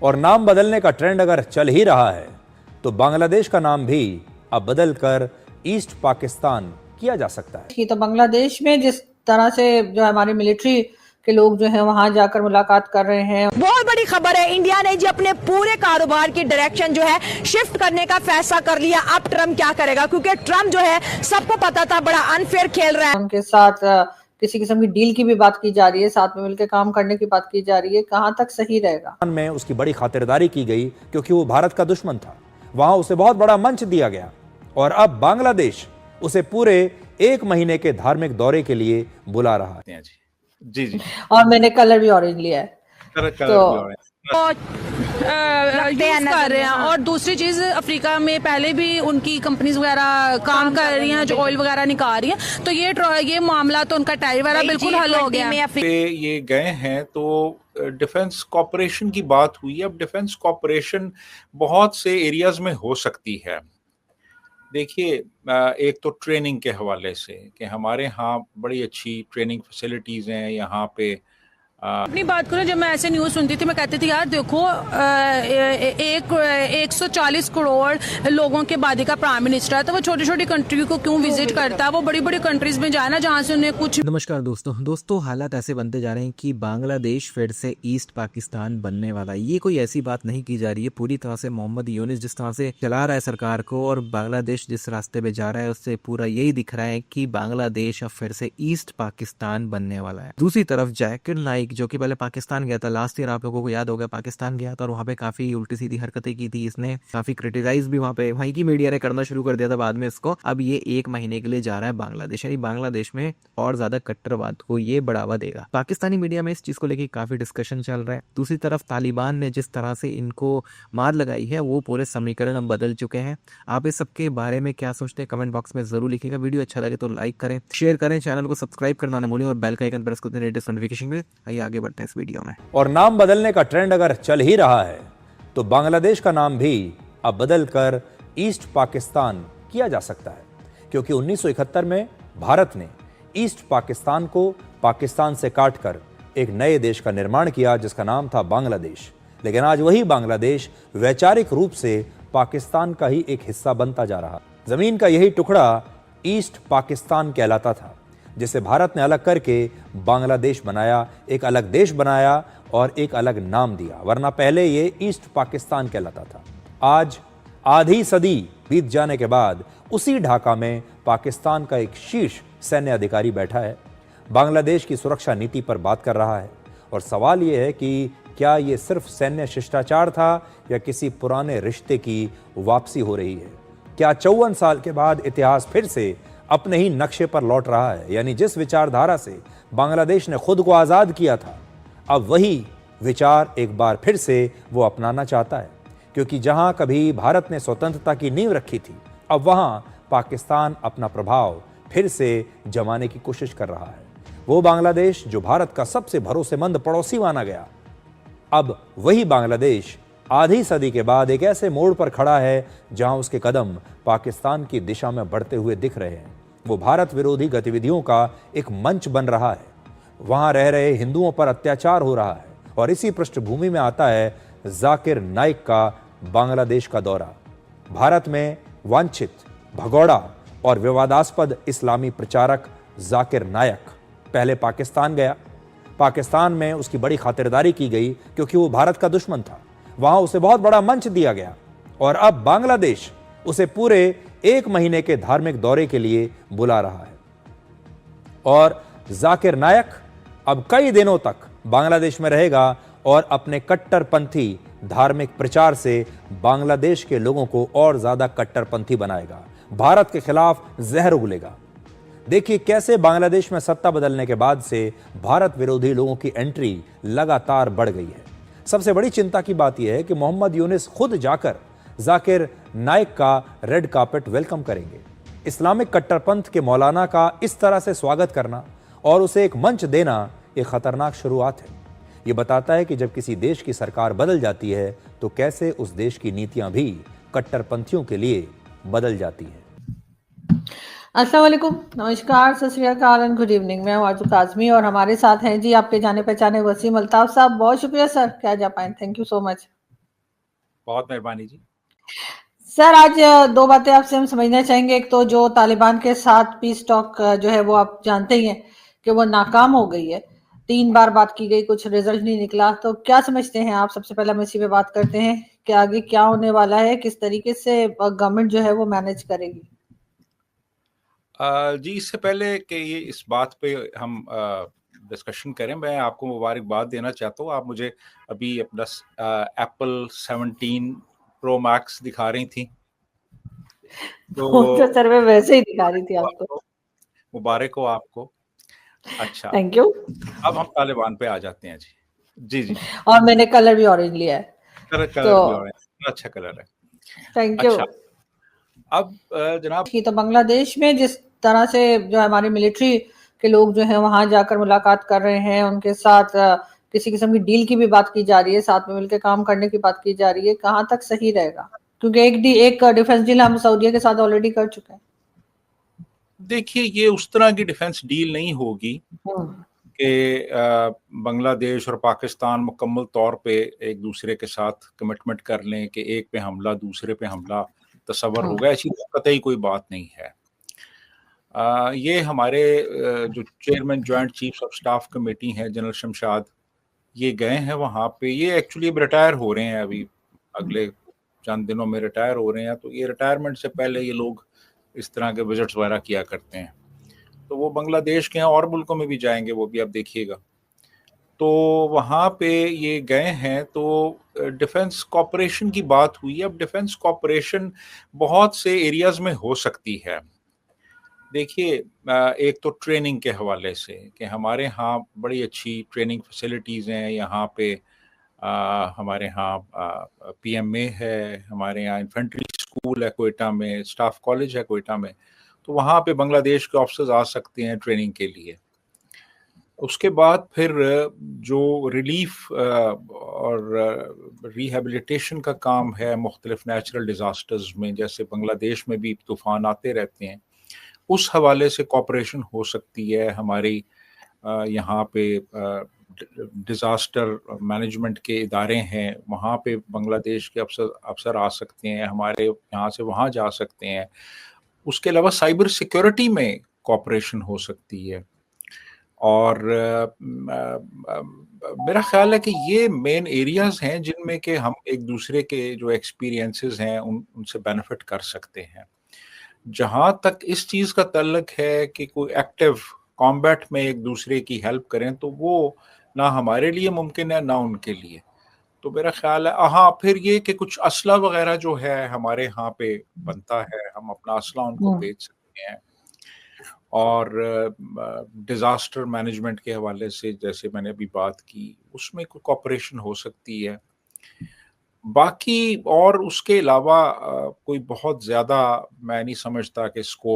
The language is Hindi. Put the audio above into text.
और नाम बदलने का ट्रेंड अगर चल ही रहा है तो बांग्लादेश का नाम भी अब बदलकर ईस्ट पाकिस्तान किया जा सकता है। कि तो बांग्लादेश में जिस तरह से जो हमारे मिलिट्री के लोग जो हैं वहां जाकर मुलाकात कर रहे हैं, बहुत बड़ी खबर है। इंडिया ने जी अपने पूरे कारोबार की डायरेक्शन जो है शिफ्ट करने का फैसला कर लिया। अब ट्रम्प क्या करेगा, क्योंकि ट्रम्प जो है सबको पता था बड़ा अनफेयर खेल रहा है। उनके साथ किसी किस्म की डील की भी बात की जा रही है, साथ में मिलकर काम करने की बात की जा रही है। कहां तक सही रहेगा? में उसकी बड़ी खातिरदारी की गई क्योंकि वो भारत का दुश्मन था। वहां उसे बहुत बड़ा मंच दिया गया और अब बांग्लादेश उसे पूरे 1 महीने के धार्मिक दौरे के लिए बुला रहा है। जी जी, और मैंने कलर भी ऑरेंज लिया है यूज कर रहे हैं। और दूसरी चीज, अफ्रीका में पहले भी उनकी कंपनीज वगैरह काम कर रही हैं जो ऑयल वगैरह निकाल रही हैं, तो ये मामला तो उनका टैरिफ वगैरह बिल्कुल हल हो गया। ये गए हैं तो डिफेंस कॉपरेशन की बात हुई। अब डिफेंस कॉपरेशन बहुत से एरियाज में हो सकती है। देखिए, एक तो ट्रेनिंग के हवाले से कि हमारे यहाँ बड़ी अच्छी ट्रेनिंग फैसिलिटीज हैं यहाँ पे। अपनी बात करो, जब मैं ऐसे न्यूज सुनती थी मैं कहती थी यार देखो 140 करोड़ लोगों के आबादी का प्राइम मिनिस्टर है, तो वो छोटी छोटी कंट्री को क्यों विजिट करता है? वो बड़ी बड़ी कंट्रीज में जाए ना जहाँ से उन्हें कुछ। नमस्कार दोस्तों, हालात ऐसे बनते जा रहे हैं कि बांग्लादेश फिर से ईस्ट पाकिस्तान बनने वाला है। ये कोई ऐसी बात नहीं की जा रही है। पूरी तरह से मोहम्मद यूनिस जिस तरह से चला रहा है सरकार को और बांग्लादेश जिस रास्ते पे जा रहा है उससे पूरा यही दिख रहा है कि बांग्लादेश अब फिर से ईस्ट पाकिस्तान बनने वाला है। दूसरी तरफ जाकिर नाइक जो कि पहले पाकिस्तान गया था, लास्ट ईयर आप लोगों को याद होगा, पाकिस्तान गया था और वहां पे काफी उल्टी सीधी हरकतें की थी। इसने काफी क्रिटिसाइज भी वहीं की मीडिया ने करना शुरू कर दिया था बाद में इसको। अब ये 1 महीने के लिए जा रहा है बांग्लादेश, यानी बांग्लादेश में और ज्यादा कट्टरवाद को ये बढ़ावा देगा। पाकिस्तानी मीडिया में इस चीज को लेकर काफी डिस्कशन चल रहा है। दूसरी तरफ तालिबान ने जिस तरह से इनको मार लगाई है वो पूरे समीकरण अब बदल चुके हैं। आप इस सबके बारे में क्या सोचते हैं कमेंट बॉक्स में जरूर लिखिएगा। वीडियो अच्छा लगे तो लाइक करें, शेयर करें, चैनल को सब्सक्राइब करना न भूलें और बेल का आइकन प्रेस कर दें लेटेस्ट नोटिफिकेशन में। आइए आगे बढ़ते हैं इस वीडियो में। और नाम बदलने का ट्रेंड अगर चल ही रहा है तो बांग्लादेश का नाम भी अब बदलकर ईस्ट पाकिस्तान किया जा सकता है, क्योंकि 1971 में भारत ने ईस्ट पाकिस्तान को पाकिस्तान से काटकर एक नए देश का निर्माण किया जिसका नाम था बांग्लादेश। लेकिन आज वही बांग्लादेश वैचारिक रूप से पाकिस्तान का ही एक हिस्सा बनता जा रहा। जमीन का यही टुकड़ा ईस्ट पाकिस्तान कहलाता था, जिसे भारत ने अलग करके बांग्लादेश बनाया, एक अलग देश बनाया और एक अलग नाम दिया, वरना पहले ये ईस्ट पाकिस्तान कहलाता था। आज आधी सदी बीत जाने के बाद उसी ढाका में पाकिस्तान का एक शीर्ष सैन्य अधिकारी बैठा है, बांग्लादेश की सुरक्षा नीति पर बात कर रहा है। और सवाल ये है कि क्या ये सिर्फ सैन्य शिष्टाचार था या किसी पुराने रिश्ते की वापसी हो रही है? क्या 54 साल के बाद इतिहास फिर से अपने ही नक्शे पर लौट रहा है? यानी जिस विचारधारा से बांग्लादेश ने खुद को आजाद किया था, अब वही विचार एक बार फिर से वो अपनाना चाहता है, क्योंकि जहां कभी भारत ने स्वतंत्रता की नींव रखी थी, अब वहां पाकिस्तान अपना प्रभाव फिर से जमाने की कोशिश कर रहा है। वो बांग्लादेश जो भारत का सबसे भरोसेमंद पड़ोसी माना गया, अब वही बांग्लादेश आधी सदी के बाद एक ऐसे मोड़ पर खड़ा है जहां उसके कदम पाकिस्तान की दिशा में बढ़ते हुए दिख रहे हैं। वो भारत विरोधी गतिविधियों का एक मंच बन रहा है। वहां रह रहे हिंदुओं पर अत्याचार हो रहा है और इसी पृष्ठभूमि में आता है जाकिर नाइक का बांग्लादेश का दौरा। भारत में वांछित, भगोड़ा और विवादास्पद इस्लामी प्रचारक जाकिर नायक पहले पाकिस्तान गया। पाकिस्तान में उसकी बड़ी खातिरदारी की गई क्योंकि वो भारत का दुश्मन था। वहां उसे बहुत बड़ा मंच दिया गया और अब बांग्लादेश उसे पूरे 1 महीने के धार्मिक दौरे के लिए बुला रहा है। और जाकिर नायक अब कई दिनों तक बांग्लादेश में रहेगा और अपने कट्टरपंथी धार्मिक प्रचार से बांग्लादेश के लोगों को और ज्यादा कट्टरपंथी बनाएगा, भारत के खिलाफ जहर उगलेगा। देखिए कैसे बांग्लादेश में सत्ता बदलने के बाद से भारत विरोधी लोगों की एंट्री लगातार बढ़ गई है। सबसे बड़ी चिंता की बात यह है कि मोहम्मद यूनिस खुद जाकर जाकिर नाइक का रेड कार्पेट वेलकम करेंगे। इस्लामिक कट्टरपंथ के मौलाना का इस तरह से स्वागत करना और उसे एक मंच देना एक खतरनाक शुरुआत है। ये बताता है कि जब किसी देश की सरकार बदल जाती है तो कैसे उस देश की नीतियां भी कट्टरपंथियों के लिए बदल जाती है। अस्सलाम वालेकुम, नमस्कार, सत श्री अकाल एंड गुड इवनिंग। मैं हूं आरजू काज़मी और हमारे साथ हैं जी आपके जाने पहचाने वसीम अल्ताफ साहब। बहुत शुक्रिया सर, क्या जा पाए, थैंक यू सो मच। बहुत मेहरबानी जी। सर आज दो बातें आपसे हम समझना चाहेंगे। एक तो जो तालिबान के साथ पीस टॉक जो है वो आप जानते ही हैं कि वो नाकाम हो गई है। 3 बार बात की गई, कुछ रिजल्ट नहीं निकला। तो क्या समझते हैं आप? सबसे पहले हम इसी पे बात करते हैं कि आगे क्या होने वाला है, किस तरीके से गवर्नमेंट जो है वो मैनेज करेगी। जी, इससे पहले कि ये इस बात पे हम डिस्कशन करें, मैं आपको मुबारकबाद देना चाहता हूँ। आप मुझे अभी अपना एप्पल 17 प्रो मैक्स दिखा रही थी, वो तो तो सर मैं वैसे ही दिखा रही थी आपको। मुबारक हो आपको। अच्छा, थैंक यू। अब हम तालिबान पे आ जाते हैं जी। जी, जी। और मैंने कलर भी ऑरेंज लिया है, कलर भी तो ऑरेंज, अच्छा कलर है। Thank you. अच्छा, अब जनाब की तो बांग्लादेश में जिस तरह से जो हमारी मिलिट्री के लोग जो हैं वहां जाकर मुलाकात कर रहे हैं, उनके साथ किसी किस्म की डील की भी बात की जा रही है, साथ में मिलकर काम करने की बात की जा रही है, कहाँ तक सही रहेगा? क्योंकि एक डिफेंस डील हम सऊदीया के साथ ऑलरेडी कर चुके हैं। देखिए, ये उस तरह की डिफेंस डील नहीं होगी हम्म, कि बांग्लादेश और पाकिस्तान मुकम्मल तौर पे एक दूसरे के साथ कमिटमेंट कर लें कि एक पे हमला दूसरे पे हमला तसव्वुर हम्म, होगा, ऐसी तो कतई कोई बात नहीं है। ये हमारे जो chairman joint chiefs of staff committee हैं जनरल शमशाद, ये गए हैं वहाँ पे। ये एक्चुअली अब रिटायर हो रहे हैं, अभी अगले चंद दिनों में रिटायर हो रहे हैं। तो ये रिटायरमेंट से पहले ये लोग इस तरह के विजिट्स वगैरह किया करते हैं। तो वो बांग्लादेश के हैं और मुल्कों में भी जाएंगे, वो भी आप देखिएगा। तो वहाँ पे ये गए हैं, तो डिफेंस कॉपरेशन की बात हुई। अब डिफेंस कॉपरेशन बहुत से एरियाज में हो सकती है। देखिए, एक तो ट्रेनिंग के हवाले से कि हमारे यहाँ बड़ी अच्छी ट्रेनिंग फैसिलिटीज़ हैं यहाँ पे। हमारे यहाँ पीएमए है, हमारे यहाँ इन्फेंट्री स्कूल है कोयटा में, स्टाफ कॉलेज है कोयटा में। तो वहाँ पे बांग्लादेश के ऑफिसर्स आ सकते हैं ट्रेनिंग के लिए। उसके बाद फिर जो रिलीफ और रिहेबिलिटेशन का काम है मुख्तलिफ नेचुरल डिज़ास्टर्स में, जैसे बांग्लादेश में भी तूफ़ान आते रहते हैं, उस हवाले से कॉपरेशन हो सकती है। हमारी यहाँ पे डिज़ास्टर मैनेजमेंट के इदारे हैं, वहाँ पे बांग्लादेश के अफसर आ सकते हैं, हमारे यहाँ से वहाँ जा सकते हैं। उसके अलावा साइबर सिक्योरिटी में कॉपरेशन हो सकती है। और मेरा ख्याल है कि ये मेन एरियाज हैं जिनमें कि हम एक दूसरे के जो एक्सपीरियंसेस हैं उनसे बेनिफिट कर सकते हैं। जहाँ तक इस चीज़ का तल्लक है कि कोई एक्टिव कॉम्बैट में एक दूसरे की हेल्प करें, तो वो ना हमारे लिए मुमकिन है ना उनके लिए। तो मेरा ख्याल है हाँ, फिर ये कि कुछ असला वगैरह जो है हमारे यहाँ पे बनता है, हम अपना असला उनको हम्म। भेज सकते हैं। और डिज़ास्टर मैनेजमेंट के हवाले से जैसे मैंने अभी बात की, उसमें कोई कॉपरेशन हो सकती है। बाकी और उसके अलावा कोई बहुत ज़्यादा मैं नहीं समझता कि स्कोप